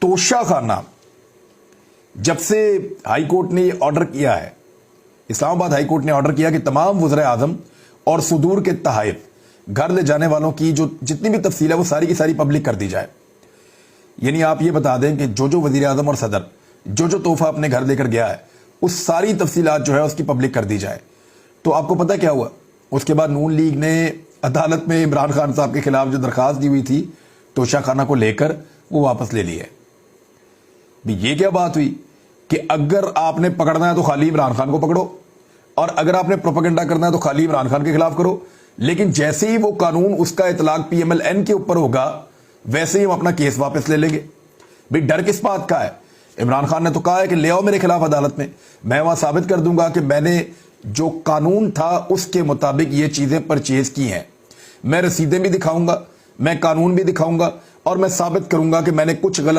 توشہ خانہ جب سے ہائی کورٹ نے یہ آرڈر کیا ہے، اسلام آباد ہائی کورٹ نے آرڈر کیا کہ تمام وزراء اعظم اور صدور کے تحائف گھر لے جانے والوں کی جو جتنی بھی تفصیل ہے وہ ساری کی ساری پبلک کر دی جائے. یعنی آپ یہ بتا دیں کہ جو وزیر اعظم اور صدر جو تحفہ اپنے گھر لے کر گیا ہے اس ساری تفصیلات جو ہے اس کی پبلک کر دی جائے. تو آپ کو پتہ کیا ہوا؟ اس کے بعد نون لیگ نے عدالت میں عمران خان صاحب کے خلاف جو درخواست دی ہوئی تھی توشہ خانہ کو لے کر وہ واپس لے لی ہے. یہ کیا بات ہوئی کہ اگر آپ نے پکڑنا ہے تو خالی عمران خان کو پکڑو، اور اگر آپ نے پروپیگنڈا کرنا ہے تو خالی عمران خان کے خلاف کرو، لیکن جیسے ہی وہ قانون اس کا اطلاق پی ایم ایل این کے اوپر ہوگا ویسے ہی ہم اپنا کیس واپس لے لیں گے. بھئی ڈر کس بات کا ہے؟ عمران خان نے تو کہا ہے کہ لے آؤ میرے خلاف عدالت میں وہاں ثابت کر دوں گا کہ میں نے جو قانون تھا اس کے مطابق یہ چیزیں پرچیز کی ہیں. میں رسیدیں بھی دکھاؤں گا، میں قانون بھی دکھاؤں گا، اور میں ثابت کروں گا کہ میں نے کچھ غلط